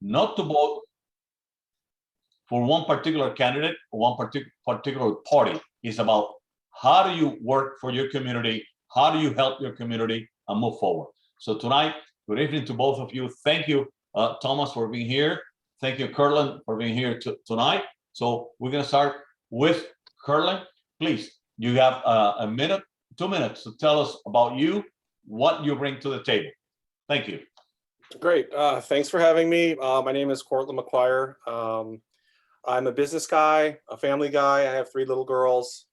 not to vote for one particular candidate or one particular party. It's about how do you work for your community, how do you help your community and move forward. So tonight, good evening to both of you. Thank you, Thomas, for being here. Thank you, Curlin, for being here tonight. So we're going to start with Curlin. Please, you have a minute, 2 minutes to tell us about you, what you bring to the table. Thank you. Great. Thanks for having me. My name is Cortland McQuire. I'm a business guy, a family guy. I have 3 little girls,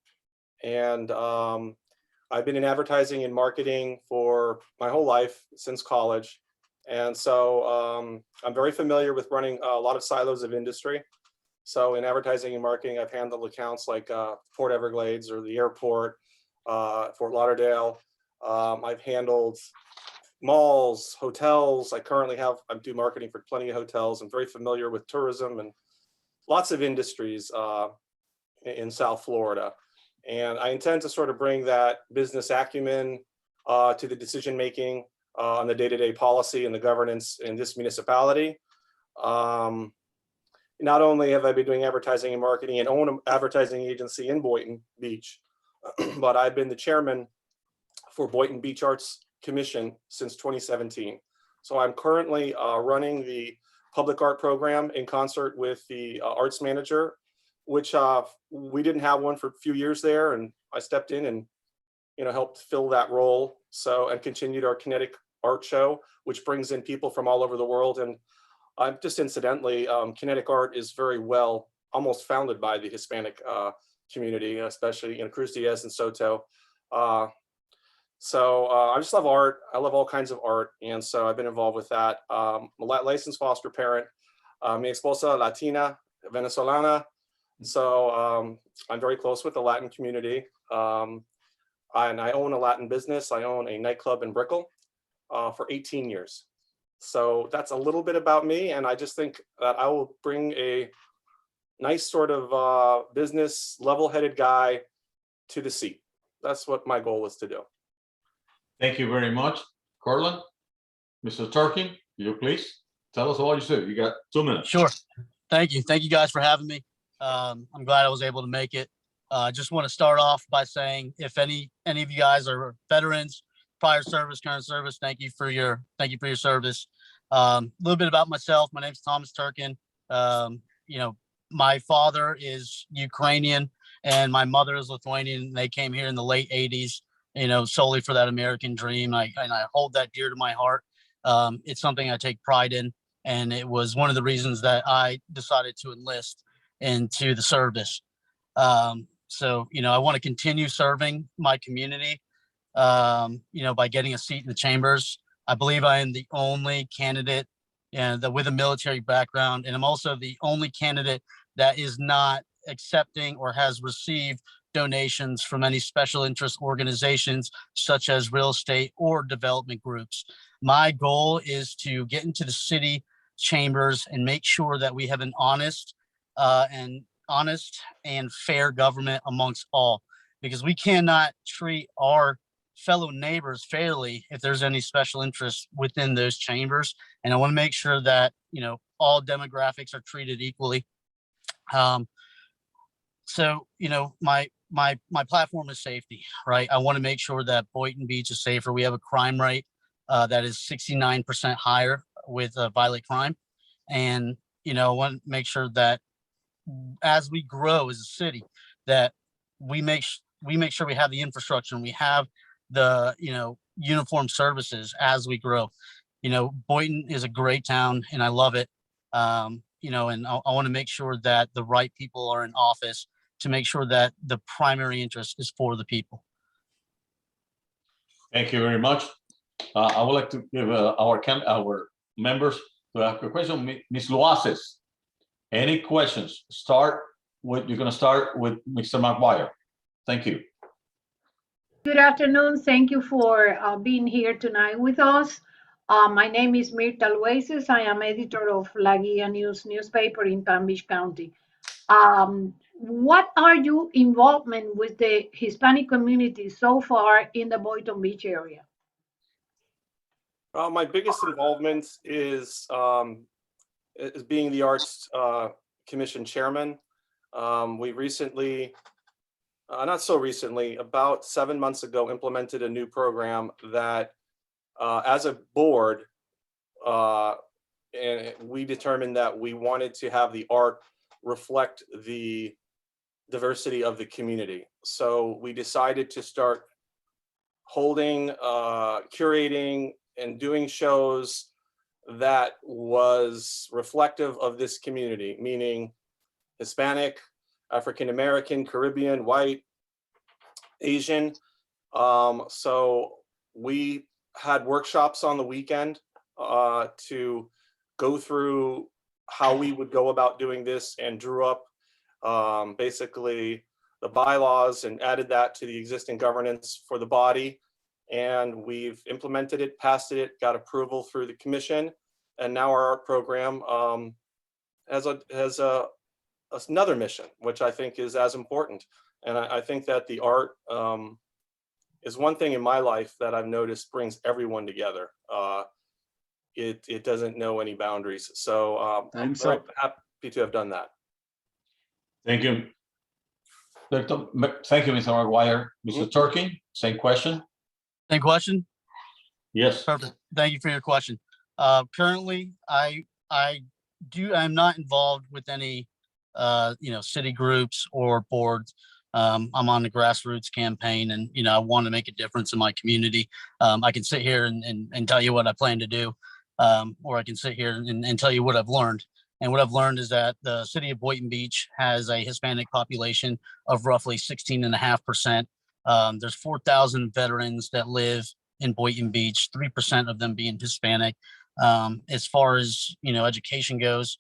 and I've been in advertising and marketing for my whole life since college. And so I'm very familiar with running a lot of silos of industry. So in advertising and marketing, I've handled accounts like Port Everglades or the airport, Fort Lauderdale. I've handled malls, hotels. I do marketing for plenty of hotels. I'm very familiar with tourism and lots of industries in South Florida. And I intend to sort of bring that business acumen to the decision-making on the day-to-day policy and the governance in this municipality. Not only have I been doing advertising and marketing and own an advertising agency in Boynton Beach, but I've been the chairman for Boynton Beach Arts Commission since 2017. So I'm currently running the public art program in concert with the arts manager, which we didn't have one for a few years there, and I stepped in and helped fill that role. So, and continued our Kinetic Art Show, which brings in people from all over the world. And just incidentally, Kinetic Art is very well almost founded by the Hispanic community, especially Cruz Diaz and Soto. So I just love art. I love all kinds of art. And so I've been involved with that. I'm a licensed foster parent. Mi esposa Latina, Venezolana. So I'm very close with the Latin community. And I own a Latin business. I own a nightclub in Brickell for 18 years. So that's a little bit about me. And I just think that I will bring a nice sort of business, level-headed guy to the seat. That's what my goal is to do. Thank you very much, Cortland. Mr. Turkin, you please tell us all you said. You got 2 minutes. Sure. Thank you. Thank you guys for having me. I'm glad I was able to make it. I just want to start off by saying, if any of you guys are veterans, prior service, current service, thank you for your service. A little bit about myself. My name's Thomas Turkin. My father is Ukrainian and my mother is Lithuanian. They came here in the late 80s, solely for that American dream. And I hold that dear to my heart. It's something I take pride in. And it was one of the reasons that I decided to enlist into the service. So, I want to continue serving my community, by getting a seat in the chambers. I believe I am the only candidate with a military background. And I'm also the only candidate that is not accepting or has received donations from any special interest organizations, such as real estate or development groups. My goal is to get into the city chambers and make sure that we have an honest and fair government amongst all, because we cannot treat our fellow neighbors fairly if there's any special interest within those chambers. And I want to make sure that, all demographics are treated equally. So, my platform is safety, right? I want to make sure that Boynton Beach is safer. We have a crime rate that is 69% higher with violent crime. And, I want to make sure that as we grow as a city, that we make sure we have the infrastructure and we have the, uniform services as we grow. Boynton is a great town and I love it. And I want to make sure that the right people are in office to make sure that the primary interest is for the people. Thank you very much. I would like to give our members to ask a question. Ms. Loaces, any questions? You're going to start with Mr. McGuire. Thank you. Good afternoon. Thank you for being here tonight with us. My name is Mirta Lueses. I am editor of La Guia News newspaper in Palm Beach County. What are your involvement with the Hispanic community so far in the Boynton Beach area? My biggest involvement is as being the Arts Commission Chairman. We recently, not so recently, about 7 months ago, implemented a new program that, as a board, and we determined that we wanted to have the art reflect the diversity of the community. So we decided to start holding, curating, and doing shows that was reflective of this community, meaning Hispanic, African American, Caribbean, white, Asian. So we had workshops on the weekend to go through how we would go about doing this, and drew up basically the bylaws and added that to the existing governance for the body. And we've implemented it, passed it, got approval through the commission. And now our art program has another mission, which I think is as important. And I think that the art is one thing in my life that I've noticed brings everyone together. It doesn't know any boundaries. So I'm very happy to have done that. Thank you. Thank you, Mr. McGuire. Mr. Turkey, same question? Same question? Yes. Perfect. Thank you for your question. Currently, I'm not involved with any, city groups or boards. I'm on the grassroots campaign, and, I want to make a difference in my community. I can sit here and tell you what I plan to do, or I can sit here and tell you what I've learned. And what I've learned is that the city of Boynton Beach has a Hispanic population of roughly 16.5%. There's 4,000 veterans that live in Boynton Beach, 3% of them being Hispanic. As far as, education goes,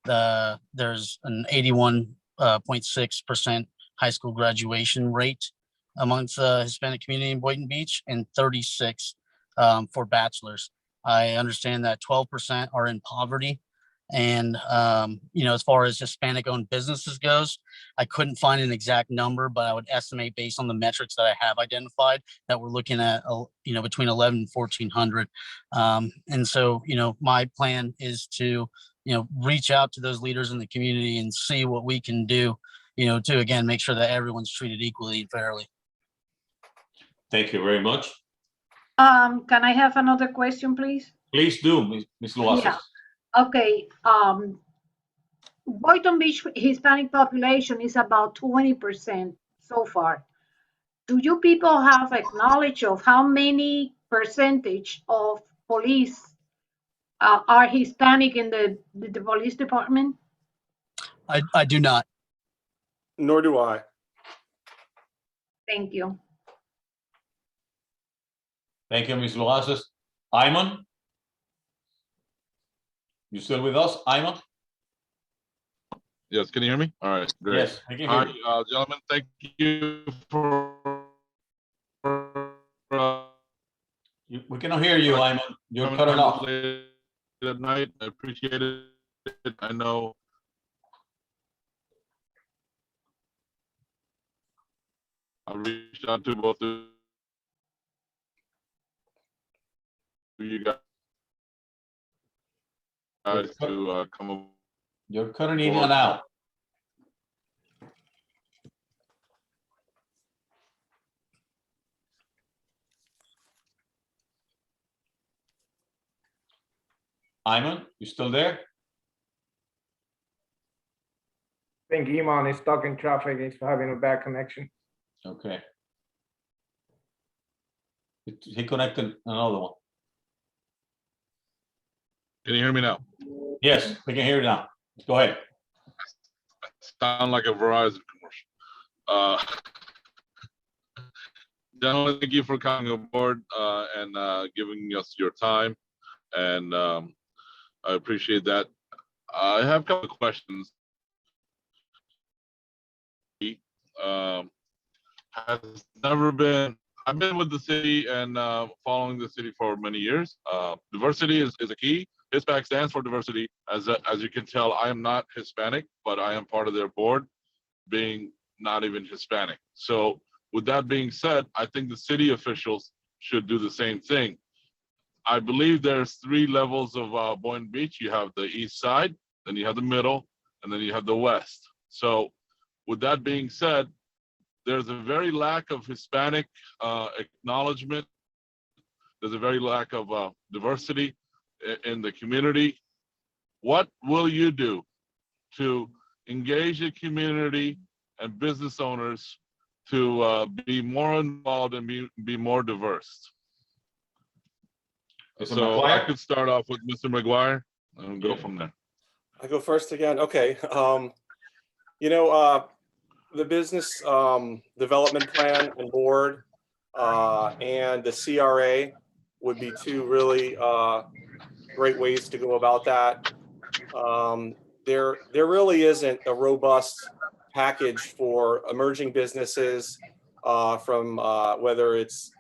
there's an 81.6% high school graduation rate amongst the Hispanic community in Boynton Beach, and 36 for bachelors. I understand that 12% are in poverty. And, as far as Hispanic owned businesses goes, I couldn't find an exact number, but I would estimate based on the metrics that I have identified that we're looking at, between 11 and 1,400. And so, my plan is to, reach out to those leaders in the community and see what we can do, to, again, make sure that everyone's treated equally and fairly. Thank you very much. Can I have another question, please? Please do, Ms. Loazes. Yeah. Okay. Boynton Beach Hispanic population is about 20% so far. Do you people have a knowledge of how many percentage of police are Hispanic in the police department? I do not. Nor do I. Thank you. Thank you, Ms. Loazes. Ayman? You still with us, Ayman? Yes, can you hear me? All right, great. Yes, I can hear you. Hi, gentlemen, thank you for We cannot hear you, Ayman. You're cutting off. late at night. I appreciate it. I know. I reached out to both of you guys to come up. You're cutting in and out. Ayman, you still there? I think Iman is stuck in traffic. He's having a bad connection. Okay. He connected another one. Can you hear me now? Yes, we can hear you now. Go ahead. Sound like a Verizon commercial. Gentlemen, thank you for coming aboard and giving us your time, and I appreciate that. I have a couple of questions. I've been with the city and following the city for many years. Diversity is a key. HISPAC stands for diversity. As you can tell, I am not Hispanic, but I am part of their board, being not even Hispanic. So with that being said, I think the city officials should do the same thing. I believe there's 3 levels of Boynton Beach. You have the east side, then you have the middle, and then you have the west. So with that being said, there's a very lack of Hispanic acknowledgement. There's a very lack of diversity in the community. What will you do to engage the community and business owners to be more involved and be more diverse? Mr. So I McGuire? could start off with Mr. McGuire and go Yeah. from there. I go first again. Okay. The business development plan and board and the CRA would be two really great ways to go about that. There really isn't a robust package for emerging businesses from whether it's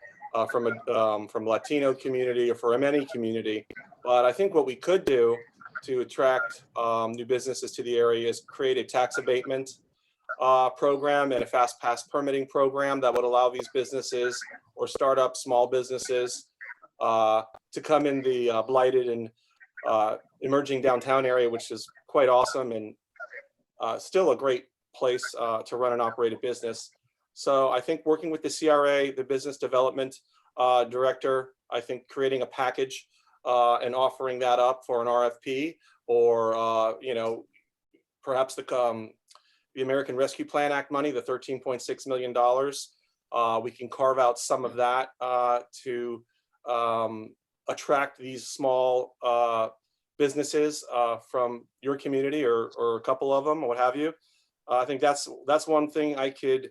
from Latino community or from any community. But I think what we could do to attract new businesses to the area is create a tax abatement program and a fast pass permitting program that would allow these businesses or startup small businesses to come in the blighted and emerging downtown area, which is quite awesome and still a great place to run and operate a business. So I think working with the CRA, the business development director, I think creating a package and offering that up for an RFP or, perhaps the American Rescue Plan Act money, the $13.6 million, we can carve out some of that to attract these small businesses from your community or a couple of them, what have you. I think that's one thing I could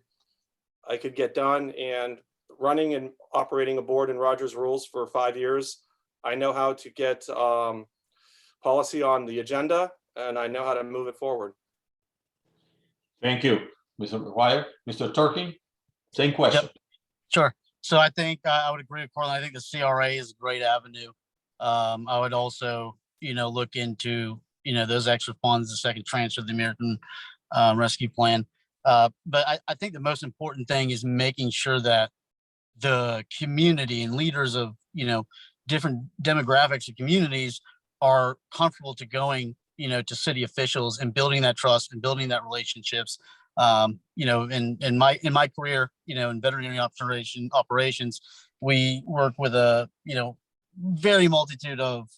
get done. And running and operating a board in Rogers Rules for 5 years, I know how to get policy on the agenda, and I know how to move it forward. Thank you, Mr. McGuire. Mr. Turkey, same question. Yep. Sure. So I think I would agree with Cortland. I think the CRA is a great avenue. I would also, look into, those extra funds, the second tranche of the American Rescue Plan. But I think the most important thing is making sure that the community and leaders of, different demographics and communities are comfortable to going, to city officials and building that trust and building that relationships. In my career, in veterinary operations, we work with a, very multitude of,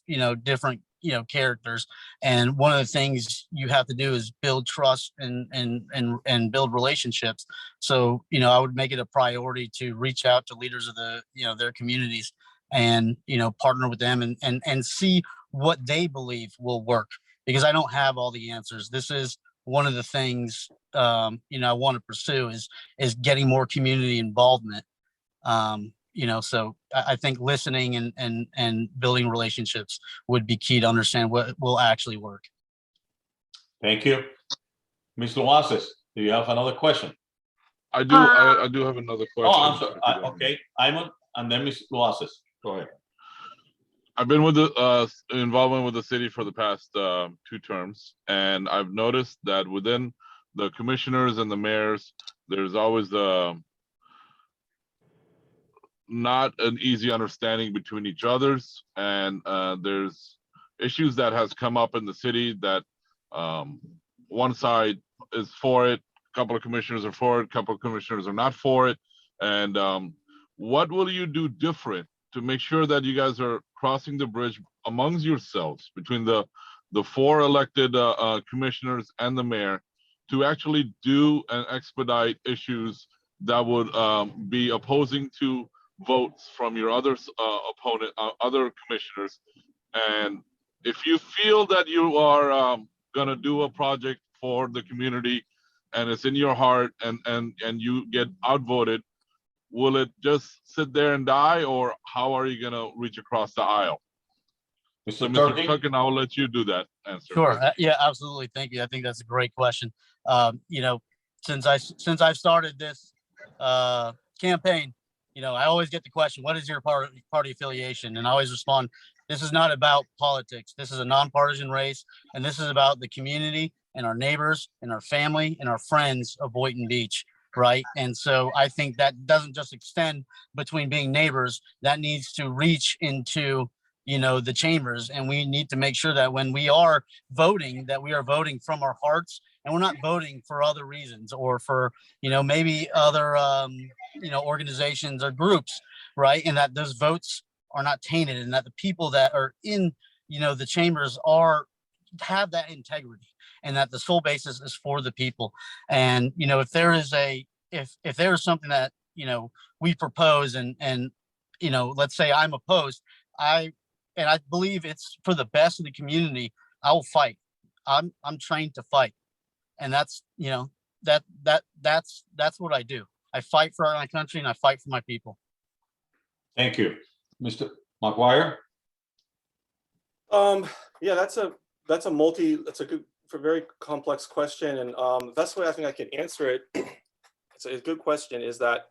different, characters. And one of the things you have to do is build trust and build relationships. So, I would make it a priority to reach out to leaders of the, their communities and, partner with them and see what they believe will work, because I don't have all the answers. This is one of the things, I want to pursue is getting more community involvement. So I think listening and building relationships would be key to understand what will actually work. Thank you. Ms. Luaces, do you have another question? I do have another question. Oh, I'm sorry. Okay, Iman, and then Ms. Luaces. Go ahead. I've been with the involvement with the city for the past 2 terms, and I've noticed that within the commissioners and the mayors, there's always not an easy understanding between each others, and there's issues that has come up in the city that one side is for it, a couple of commissioners are for it, a couple of commissioners are not for it, and what will you do different to make sure that you guys are crossing the bridge amongst yourselves between the 4 elected commissioners and the mayor to actually do and expedite issues that would be opposing to votes from your other other commissioners? And if you feel that you are gonna do a project for the community and it's in your heart and you get outvoted, will it just sit there and die, or how are you gonna reach across the aisle? So, Mr. Mr. Turkey? Tucken, I will let you do that answer. Sure. Yeah, absolutely. Thank you. I think that's a great question. Since I've started this campaign, I always get the question, what is your party affiliation? And I always respond, this is not about politics. This is a nonpartisan race, and this is about the community and our neighbors and our family and our friends of Boynton Beach, right? And so I think that doesn't just extend between being neighbors, that needs to reach into the chambers, and we need to make sure that when we are voting, that we are voting from our hearts, and we're not voting for other reasons or for, maybe other, organizations or groups, right? And that those votes are not tainted, and that the people that are in, the chambers have that integrity, and that the sole basis is for the people. And, if there is if there is something that, we propose and, let's say I'm opposed, I believe it's for the best of the community, I will fight. I'm trained to fight. And that's, that's what I do. I fight for my country and I fight for my people. Thank you. Mr. McGuire? Yeah, that's a good, very complex question. And the best way I think I can answer it, it's a good question, is that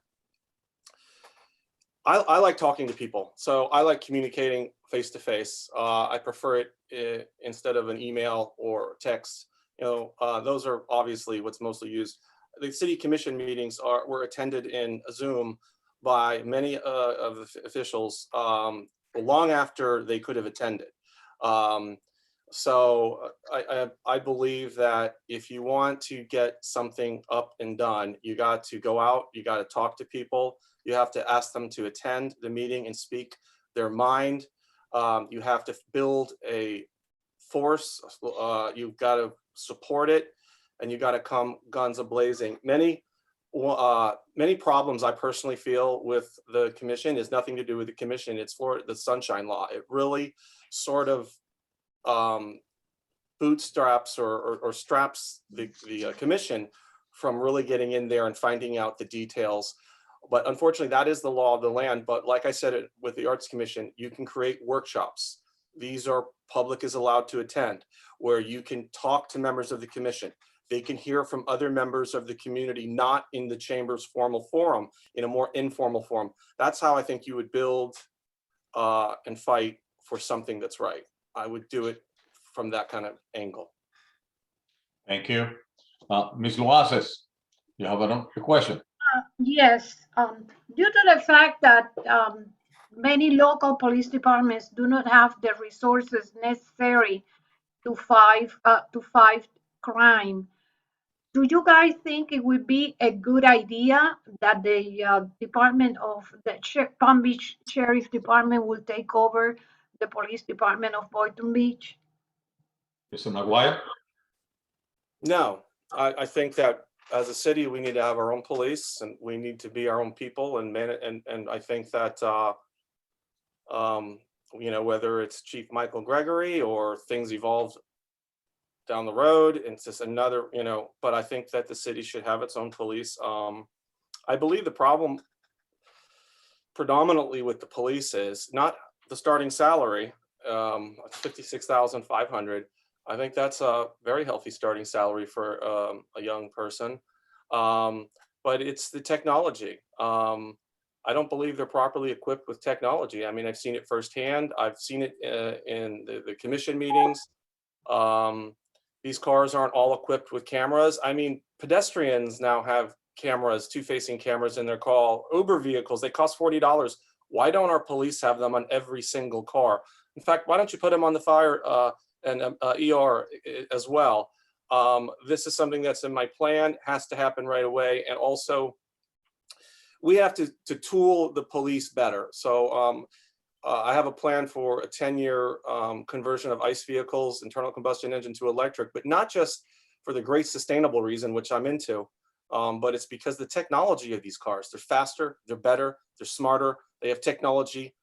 I like talking to people. So I like communicating face to face. I prefer it instead of an email or text. Those are obviously what's mostly used. The city commission meetings were attended in Zoom by many of the officials long after they could have attended. So I believe that if you want to get something up and done, you got to go out, you got to talk to people, you have to ask them to attend the meeting and speak their mind. You have to build a force, you've got to support it, and you got to come guns a-blazing. Many problems I personally feel with the commission is nothing to do with the commission. It's for the Sunshine Law. It really sort of bootstraps or straps the commission from really getting in there and finding out the details. But unfortunately, that is the law of the land. But like I said, with the Arts Commission, you can create workshops. These are public is allowed to attend, where you can talk to members of the commission. They can hear from other members of the community, not in the chamber's formal forum, in a more informal forum. That's how I think you would build and fight for something that's right. I would do it from that kind of angle. Thank you. Ms. Luaces, you have a question? Yes, due to the fact that many local police departments do not have the resources necessary to fight crime, do you guys think it would be a good idea that the department of the Palm Beach Sheriff Department will take over the police department of Boynton Beach? Mr. McGuire? No, I think that as a city, we need to have our own police, and we need to be our own people. And I think that whether it's Chief Michael Gregory or things evolved down the road, it's just another, but I think that the city should have its own police. I believe the problem predominantly with the police is not the starting salary, $56,500. I think that's a very healthy starting salary for a young person. But it's the technology. I don't believe they're properly equipped with technology. I mean, I've seen it firsthand. I've seen it in the commission meetings. These cars aren't all equipped with cameras. I mean, pedestrians now have cameras, two-facing cameras in their car. Uber vehicles, they cost $40. Why don't our police have them on every single car? In fact, why don't you put them on the fire and ER as well? This is something that's in my plan, has to happen right away. And also, we have to tool the police better. So I have a plan for a 10-year conversion of ICE vehicles, internal combustion engine, to electric, but not just for the great sustainable reason, which I'm into, but it's because the technology of these cars, they're faster, they're better, they're smarter, they have technology.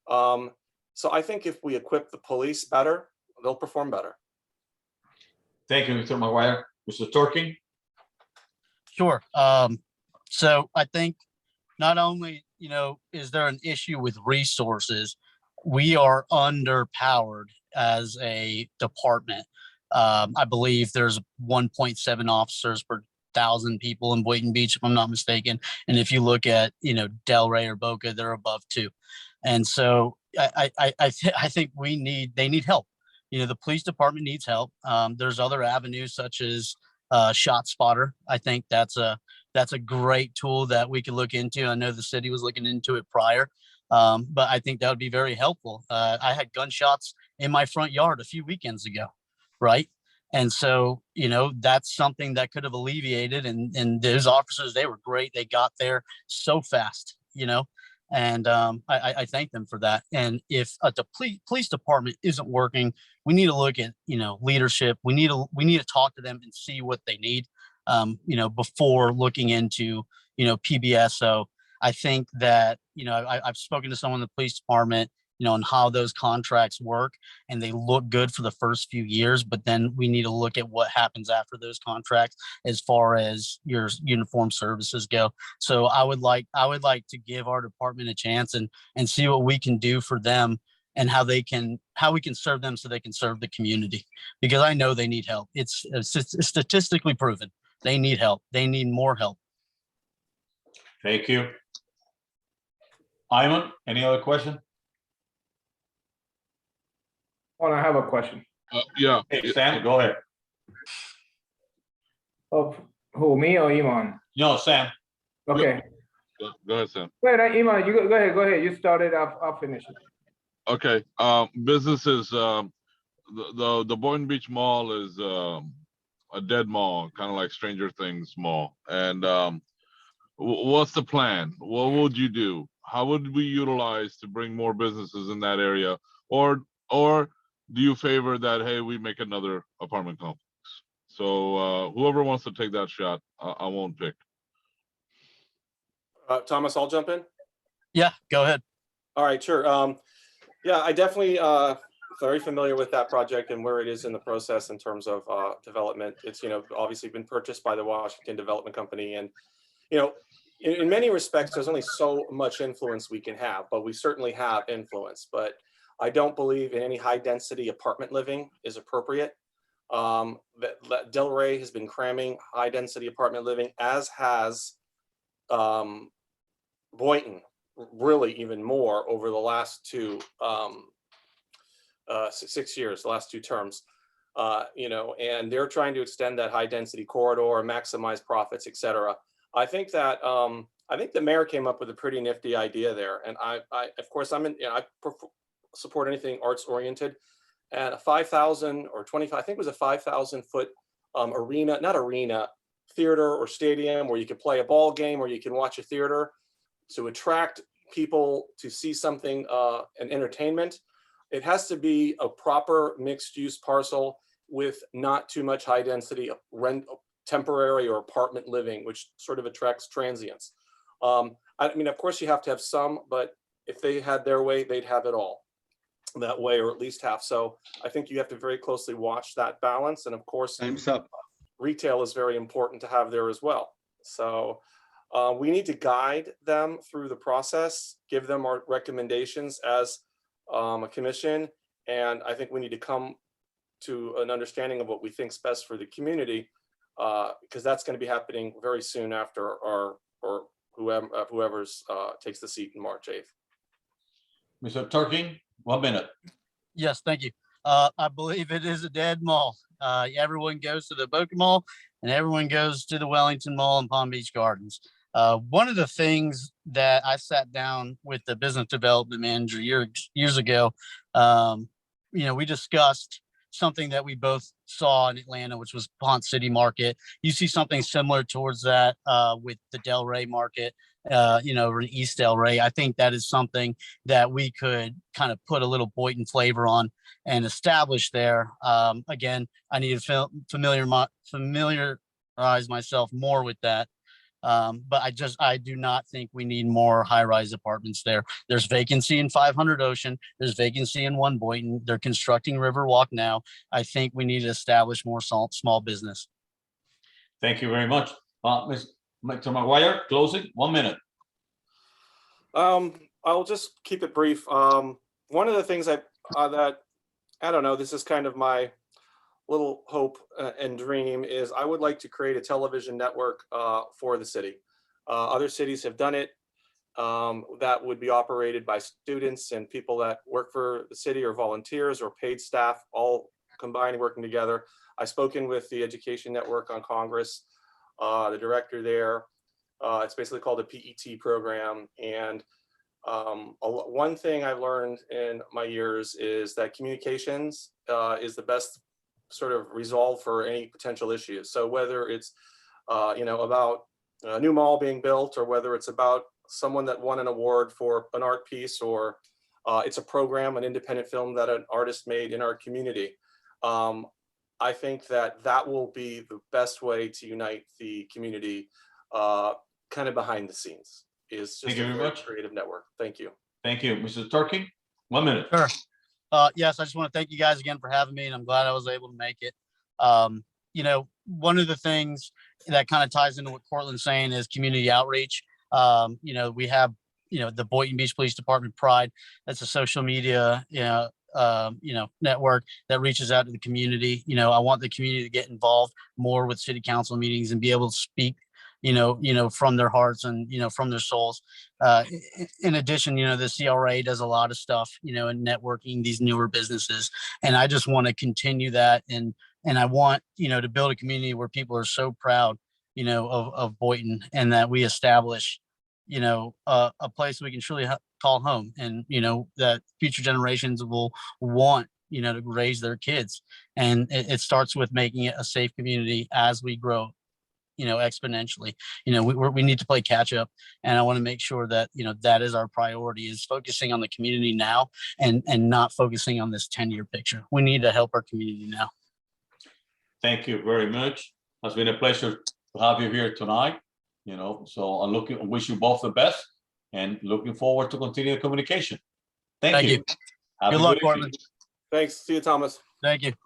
So I think if we equip the police better, they'll perform better. Thank you, Mr. McGuire. Mr. Turkin? Sure. So I think not only, is there an issue with resources, we are underpowered as a department. I believe there's 1.7 officers per 1,000 people in Boynton Beach, if I'm not mistaken. And if you look at, Delray or Boca, they're above 2. And so I think they need help. The police department needs help. There's other avenues such as Shot Spotter. I think that's a great tool that we could look into. I know the city was looking into it prior. But I think that would be very helpful. I had gunshots in my front yard a few weekends ago, right? And so, that's something that could have alleviated. And those officers, they were great. They got there so fast, and I thank them for that. And if the police department isn't working, we need to look at, leadership. We need to talk to them and see what they need, before looking into, PBS. So I think that, I've spoken to someone in the police department, and how those contracts work, and they look good for the first few years, but then we need to look at what happens after those contracts as far as your uniform services go. So I would like to give our department a chance and see what we can do for them, and how we can serve them so they can serve the community, because I know they need help. It's statistically proven. They need help. They need more help. Thank you. Iman, any other question? I have a question. Yeah. Hey, Sam, go ahead. Of who, me or Iman? No, Sam. Okay. Go ahead, Sam. Wait, Iman, you go ahead. You started. I'll finish it. Okay. Businesses. The Boynton Beach Mall is a dead mall, kind of like Stranger Things Mall. And what's the plan? What would you do? How would we utilize to bring more businesses in that area? Or do you favor that, hey, we make another apartment complex? So whoever wants to take that shot, I won't pick. Thomas, I'll jump in. Yeah, go ahead. All right, sure. Yeah, I definitely very familiar with that project and where it is in the process in terms of development. It's, obviously been purchased by the Washington Development Company. And, in many respects, there's only so much influence we can have, but we certainly have influence. But I don't believe in any high density apartment living is appropriate. Delray has been cramming high density apartment living, as has Boynton, really even more over the last 6 years, the last 2 terms, and they're trying to extend that high density corridor, maximize profits, et cetera. I think that the mayor came up with a pretty nifty idea there. And I of course, I support anything arts oriented, and a 5,000 or 25, I think it was a 5,000 foot theater or stadium where you can play a ball game or you can watch a theater to attract people to see something, an entertainment. It has to be a proper mixed use parcel with not too much high density temporary or apartment living, which sort of attracts transients. Of course you have to have some, but if they had their way, they'd have it all that way, or at least half. So I think you have to very closely watch that balance. And of course, retail is very important to have there as well. So we need to guide them through the process, give them our recommendations as a commission. And I think we need to come to an understanding of what we think is best for the community, because that's going to be happening very soon after whoever's takes the seat in March 8th. Mr. Turking, 1 minute. Yes, thank you. I believe it is a dead mall. Everyone goes to the Boca Mall and everyone goes to the Wellington Mall and Palm Beach Gardens. One of the things that I sat down with the business development manager years ago, we discussed something that we both saw in Atlanta, which was Ponce City Market. You see something similar towards that with the Delray Market, or in East Delray. I think that is something that we could kind of put a little Boynton flavor on and establish there. Again, I need to familiarize myself more with that. But I do not think we need more high-rise apartments there. There's vacancy in 500 Ocean. There's vacancy in 1 Boynton. They're constructing Riverwalk now. I think we need to establish more small business. Thank you very much. Mr. McGuire, closing, 1 minute. I'll just keep it brief. One of the things that I don't know, this is kind of my little hope and dream, is I would like to create a television network for the city. Other cities have done it. That would be operated by students and people that work for the city, or volunteers or paid staff, all combined working together. I've spoken with the Education Network on Congress, the director there. It's basically called a PET program. And One thing I've learned in my years is that communications is the best sort of resolve for any potential issues. So whether it's, about a new mall being built, or whether it's about someone that won an award for an art piece, or it's a program, an independent film that an artist made in our community. I think that will be the best way to unite the community, kind of behind the scenes, is just Thank you a very very much. creative network. Thank you. Thank you. Mr. Turkey, 1 minute. Sure. Yes, I just want to thank you guys again for having me, and I'm glad I was able to make it. One of the things that kind of ties into what Cortland's saying is community outreach. We have, the Boynton Beach Police Department Pride. That's a social media, network that reaches out to the community. I want the community to get involved more with city council meetings and be able to speak, from their hearts and, from their souls. In addition, the CRA does a lot of stuff, in networking these newer businesses. And I just want to continue that. And I want, to build a community where people are so proud, of Boynton, and that we establish, a place we can truly call home, and, that future generations will want, to raise their kids. And it starts with making it a safe community as we grow, exponentially. We need to play catch up, and I want to make sure that, that is our priority, is focusing on the community now, and not focusing on this 10-year picture. We need to help our community now. Thank you very much. It's been a pleasure to have you here tonight. So I wish you both the best, and looking forward to continue the communication. Thank you. Have Good a luck, evening. Corbin. Thanks. See you, Thomas. Thank you.